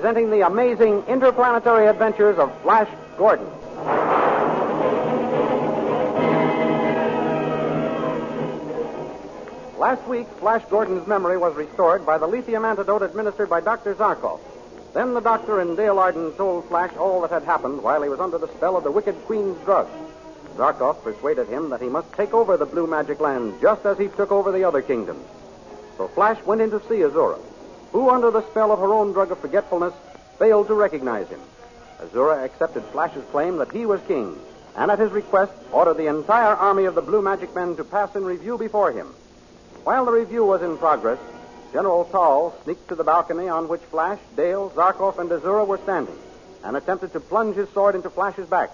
presenting the amazing interplanetary adventures of Flash Gordon. Last week, Flash Gordon's memory was restored by the lithium antidote administered by Dr. Zarkov. Then the doctor and Dale Arden told Flash all that had happened while he was under the spell of the wicked Queen's drug. Zarkov persuaded him that he must take over the Blue Magic Land just as he took over the other kingdoms. So Flash went in to see Azura, who, under the spell of her own drug of forgetfulness, failed to recognize him. Azura accepted Flash's claim that he was king, and at his request ordered the entire army of the Blue Magic Men to pass in review before him. While the review was in progress, General Tall sneaked to the balcony on which Flash, Dale, Zarkov, and Azura were standing, and attempted to plunge his sword into Flash's back.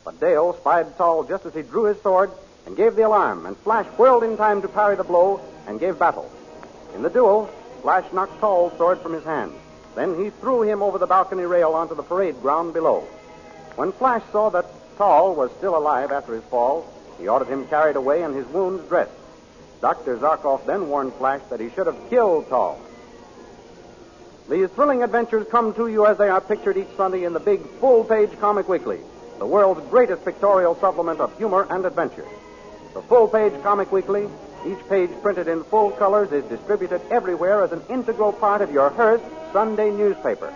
But Dale spied Tall just as he drew his sword and gave the alarm, and Flash whirled in time to parry the blow and gave battle. In the duel, Flash knocked Tall's sword from his hand. Then he threw him over the balcony rail onto the parade ground below. When Flash saw that Tall was still alive after his fall, he ordered him carried away and his wounds dressed. Dr. Zarkov then warned Flash that he should have killed Tall. These thrilling adventures come to you as they are pictured each Sunday in the big full-page Comic Weekly, the world's greatest pictorial supplement of humor and adventure. The full-page Comic Weekly, each page printed in full colors, is distributed everywhere as an integral part of your Hearst Sunday newspaper.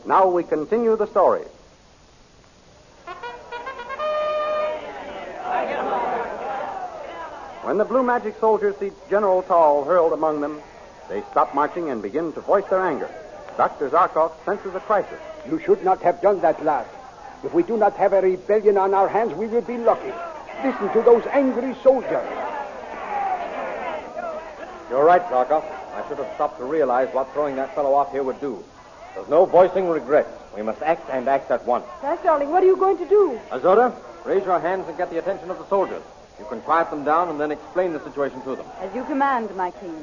Now we continue the story. When the Blue Magic soldiers see General Tall hurled among them, they stop marching and begin to voice their anger. Dr. Zarkov senses a crisis. You should not have done that, lad. If we do not have a rebellion on our hands, we will be lucky. Listen to those angry soldiers. You're right, Zarkov. I should have stopped to realize what throwing that fellow off here would do. There's no voicing regrets. We must act, and act at once. Flash, darling, what are you going to do? Azura, raise your hands and get the attention of the soldiers. You can quiet them down and then explain the situation to them. As you command, my king.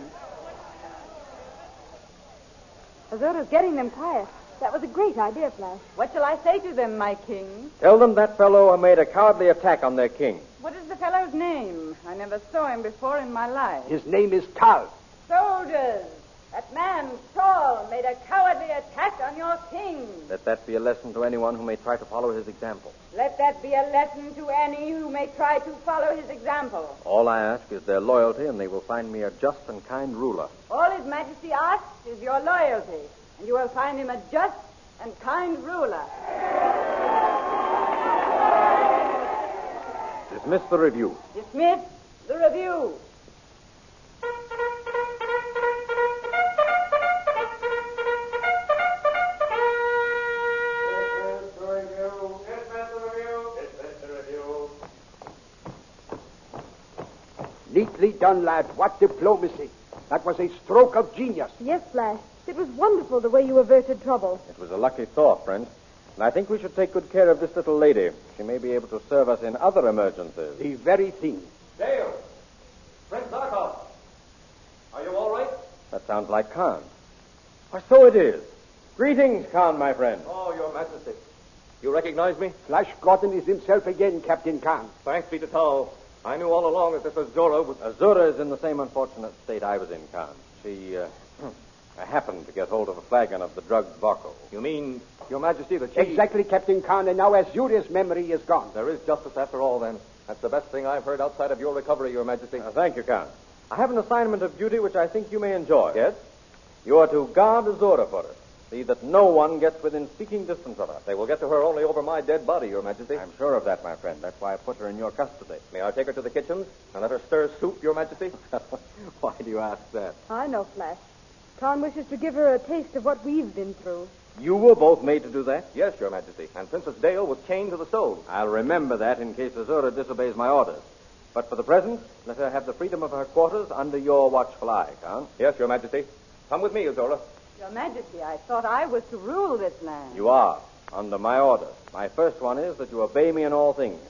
Azura's getting them quiet. That was a great idea, Flash. What shall I say to them, my king? Tell them that fellow made a cowardly attack on their king. What is the fellow's name? I never saw him before in my life. His name is Tal. Soldiers! That man, Saul, made a cowardly attack on your king. Let that be a lesson to anyone who may try to follow his example. Let that be a lesson to any who may try to follow his example. All I ask is their loyalty, and they will find me a just and kind ruler. All His Majesty asks is your loyalty, and you will find him a just and kind ruler. Dismiss the review. Dismiss the review. Neatly done, lad. What diplomacy. That was a stroke of genius. Yes, Flash. It was wonderful the way you averted trouble. It was a lucky thought, friend. And I think we should take good care of this little lady. She may be able to serve us in other emergencies. The very thing. Dale! Prince Zarkov! Are you all right? That sounds like Khan. Why, so it is. Greetings, Khan, my friend. Oh, Your Majesty. You recognize me? Flash Gordon is himself again, Captain Khan. Thanks be to Tal. I knew all along that this Azura was... Azura is in the same unfortunate state I was in, Khan. She happened to get hold of a flagon of the drug Varco. You mean, Your Majesty, that she... Exactly, Captain Khan, and now Azura's memory is gone. There is justice after all, then. That's the best thing I've heard outside of your recovery, Your Majesty. Thank you, Khan. I have an assignment of duty which I think you may enjoy. Yes? You are to guard Azura for us. See that no one gets within speaking distance of her. They will get to her only over my dead body, Your Majesty. I'm sure of that, my friend. That's why I put her in your custody. May I take her to the kitchen and let her stir soup, Your Majesty? Why do you ask that? I know, Flash. Khan wishes to give her a taste of what we've been through. You were both made to do that? Yes, Your Majesty. And Princess Dale was chained to the stove. I'll remember that in case Azura disobeys my orders. But for the present, let her have the freedom of her quarters under your watchful eye, Khan. Yes, Your Majesty. Come with me, Azura. Your Majesty, I thought I was to rule this land. You are, under my orders. My first one is that you obey me in all things.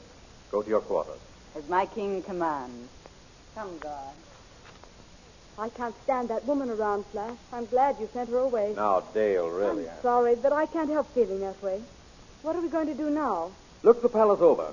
Go to your quarters. As my king commands. Come, guard. I can't stand that woman around, Flash. I'm glad you sent her away. Now, Dale, really. I'm sorry, but I can't help feeling that way. What are we going to do now? Look the palace over.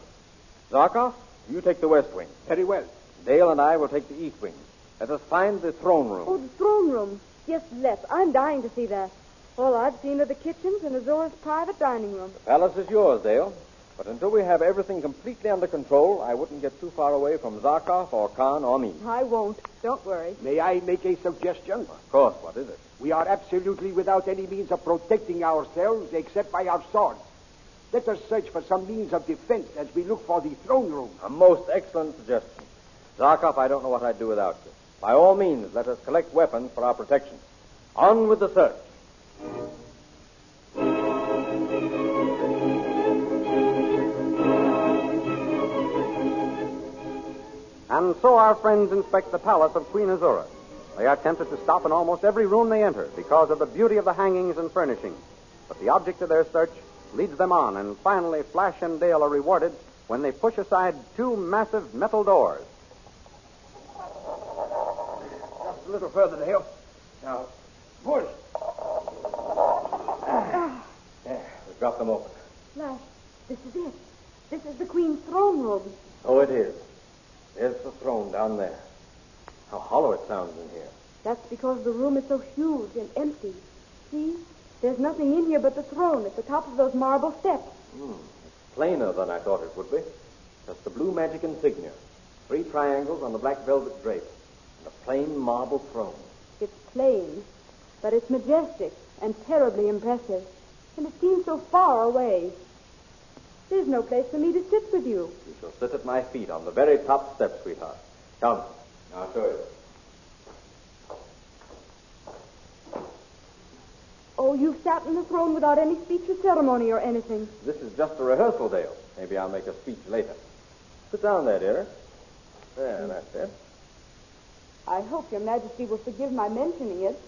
Zarkov, You take the west wing. Very well. Dale and I will take the east wing. Let us find the throne room. Oh, the throne room. Yes, let's. I'm dying to see that. All I've seen are the kitchens and Azora's private dining room. The palace is yours, Dale. But until we have everything completely under control, I wouldn't get too far away from Zarkov or Khan or me. I won't. Don't worry. May I make a suggestion? Of course, what is it? We are absolutely without any means of protecting ourselves except by our swords. Let us search for some means of defense as we look for the throne room. A most excellent suggestion. Zarkov, I don't know what I'd do without you. By all means, let us collect weapons for our protection. On with the search. And so our friends inspect the palace of Queen Azura. They are tempted to stop in almost every room they enter because of the beauty of the hangings and furnishings. But the object of their search leads them on, and finally Flash and Dale are rewarded when they push aside two massive metal doors. Just a little further, Dale. Now, push. There, we've got them open. Flash, this is it. This is the Queen's throne room. Oh, it is. There's the throne down there. How hollow it sounds in here. That's because the room is so huge and empty. See? There's nothing in here but the throne at the top of those marble steps. It's plainer than I thought it would be. Just the blue magic insignia. 3 triangles on the black velvet drape. And a plain marble throne. It's plain, but it's majestic and terribly impressive. And it seems so far away. There's no place for me to sit with you. You shall sit at my feet on the very top step, sweetheart. Come. Now I'll show you. Oh, you've sat in the throne without any speech or ceremony or anything. This is just a rehearsal, Dale. Maybe I'll make a speech later. Sit down there, dear. There, that's it. I hope your Majesty will forgive my mentioning it,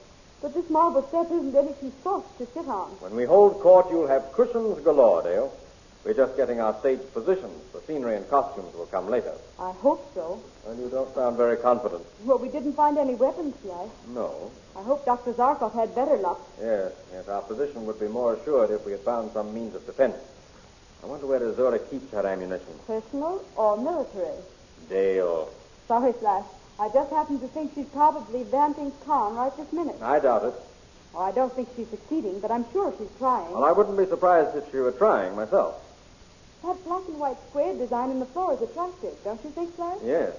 but this marble step isn't any too soft to sit on. When we hold court, you'll have cushions galore, Dale. We're just getting our stage positions. The scenery and costumes will come later. I hope so. Well, you don't sound very confident. Well, we didn't find any weapons, Flash. No. I hope Dr. Zarkov had better luck. Yes, our position would be more assured if we had found some means of defense. I wonder where Azura keeps her ammunition. Personal or military? Dale. Sorry, Flash. I just happen to think she's probably vamping Khan right this minute. I doubt it. Oh, I don't think she's succeeding, but I'm sure she's trying. Well, I wouldn't be surprised if she were trying myself. That black and white square design in the floor is attractive, don't you think, Flash? Yes.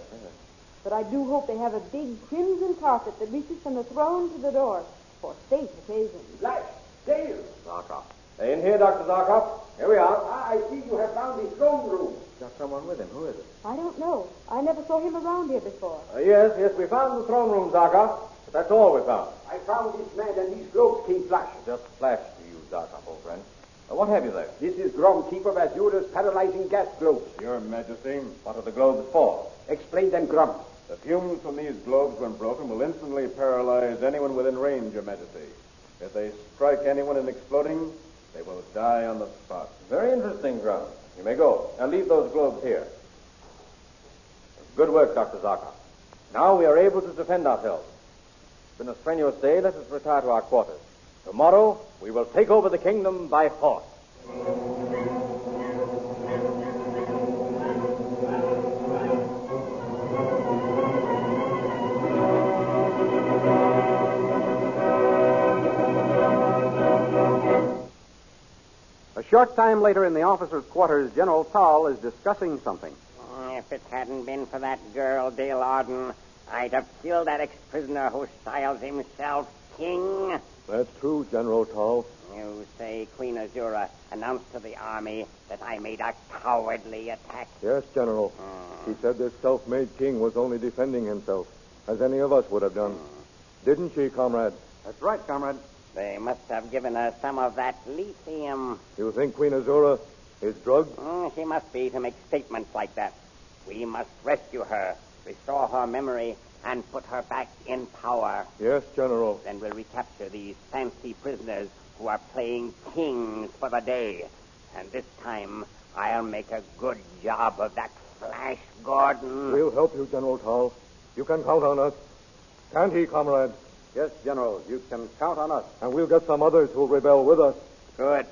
But I do hope they have a big crimson carpet that reaches from the throne to the door for state occasions. Flash, Dale. Zarkov. In here, Dr. Zarkov. Here we are. I see you have found the throne room. Got someone with him. Who is it? I don't know. I never saw him around here before. Yes, we found the throne room, Zarkov. But that's all we found. I found this man and these globes, King Flash. Just flash to you, Zarkov, old friend. What have you there? This is Grom, keeper of Azura's paralyzing gas globes. Your Majesty, What are the globes for? Explain them, Grom. the fumes from these globes, when broken, will instantly paralyze anyone within range, Your Majesty. If they strike anyone in exploding, they will die on the spot. Very interesting, Grum. You may go. Now leave those globes here. Good work, Dr. Zarkov. Now we are able to defend ourselves. It's been a strenuous day. Let us retire to our quarters. Tomorrow, we will take over the kingdom by force. A short time later in the officers' quarters, General Tal is discussing something. If it hadn't been for that girl, Dale Arden, I'd have killed that ex-prisoner who styles himself king. That's true, General Tal. You say Queen Azura announced to the army that I made a cowardly attack. Yes, General. She said this self-made king was only defending himself, as any of us would have done. Didn't she, comrade? That's right, comrade. They must have given her some of that lithium. You think Queen Azura is drugged? She must be to make statements like that. We must rescue her, restore her memory, and put her back in power. Yes, General. Then we'll recapture these fancy prisoners who are playing kings for the day. And this time, I'll make a good job of that Flash Gordon. We'll help you, General Tal. You can count on us. Can't he, comrade? Yes, General, you can count on us. And we'll get some others who'll rebel with us. Good.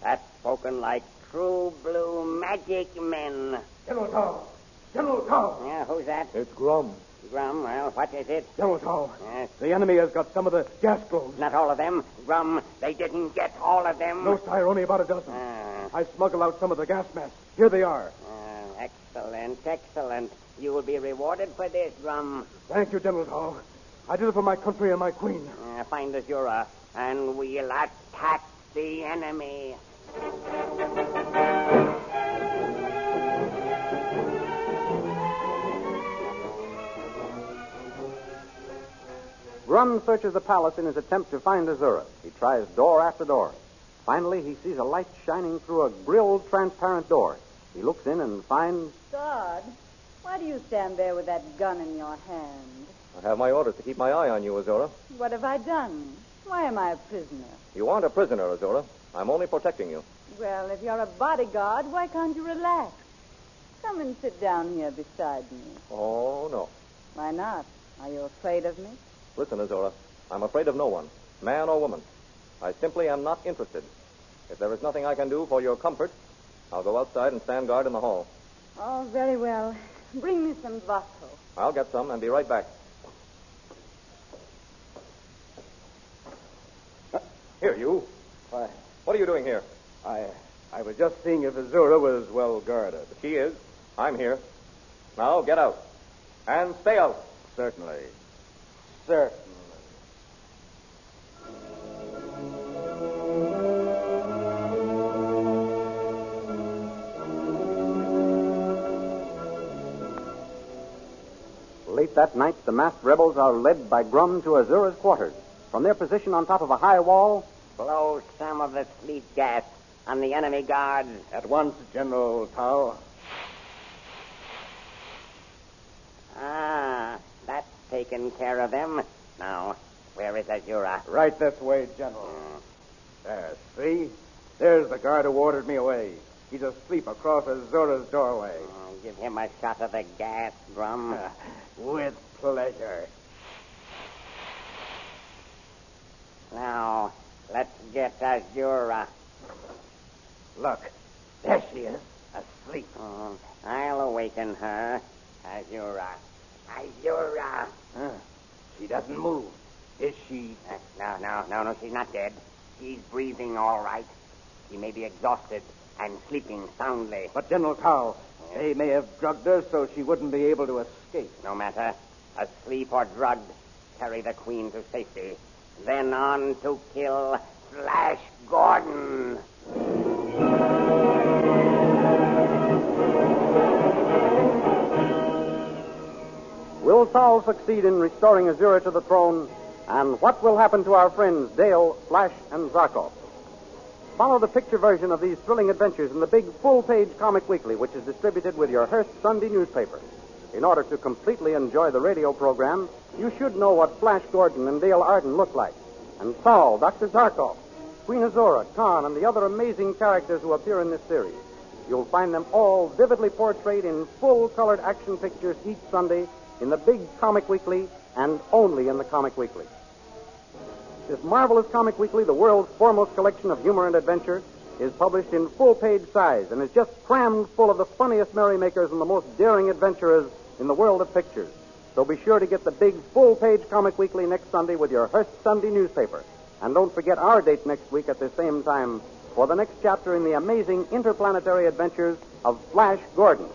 That's spoken like true blue magic men. General Tal, General Tao. Yeah, who's that? It's Grum. Grum, well, what is it? General Tao. Yes. The enemy has got some of the gas globes. Not all of them. Grum, they didn't get all of them. No, sire, only about a dozen. I smuggled out some of the gas masks. Here they are. Excellent, excellent. You will be rewarded for this, Grum. Thank you, General Tao. I did it for my country and my queen. Find Azura, and we'll attack the enemy. Grum searches the palace in his attempt to find Azura. He tries door after door. Finally, he sees a light shining through a grilled, transparent door. He looks in and finds... God, why do you stand there with that gun in your hand? I have my orders to keep my eye on you, Azura. What have I done? Why am I a prisoner? You aren't a prisoner, Azura. I'm only protecting you. Well, if you're a bodyguard, why can't you relax? Come and sit down here beside me. Oh, no. Why not? Are you afraid of me? Listen, Azura. I'm afraid of no one, man or woman. I simply am not interested. If there is nothing I can do for your comfort, I'll go outside and stand guard in the hall. Oh, very well. Bring me some vodka. I'll get some and be right back. Here, you. Why, What are you doing here? I was just seeing if Azura was well guarded. She is. I'm here. Now, get out. And stay out. Certainly. Late that night, the masked rebels are led by Grum to Azura's quarters. From their position on top of a high wall, Blow some of the sleep gas on the enemy guards. At once, General Tao. That's taken care of them. Now, where is Azura? Right this way, General. There, see? There's the guard who ordered me away. He's asleep across Azura's doorway. Give him a shot of the gas, Grum. With pleasure. Now, let's get Azura. Look, there she is, asleep. I'll awaken her. Azura. Azura. She doesn't move. Is she? No, she's not dead. She's breathing all right. She may be exhausted and sleeping soundly. But, General Tao, they may have drugged her so she wouldn't be able to escape. No matter. Asleep or drugged, carry the Queen to safety. Then on to kill Flash Gordon. will Saul succeed in restoring Azura to the throne? And what will happen to our friends Dale, Flash, and Zarko? Follow the picture version of these thrilling adventures in the big full-page comic weekly, which is distributed with your Hearst Sunday newspaper. In order to completely enjoy the radio program, you should know what Flash Gordon and Dale Arden look like. And Saul, Dr. Zarko, Queen Azura, Khan, and the other amazing characters who appear in this series. You'll find them all vividly portrayed in full-colored action pictures each Sunday in the big comic weekly and only in the comic weekly. This marvelous comic weekly, the world's foremost collection of humor and adventure, is published in full-page size and is just crammed full of the funniest merrymakers and the most daring adventurers in the world of pictures. So be sure to get the big full-page comic weekly next Sunday with your Hearst Sunday newspaper. And don't forget our date next week at the same time for the next chapter in the amazing interplanetary adventures of Flash Gordon.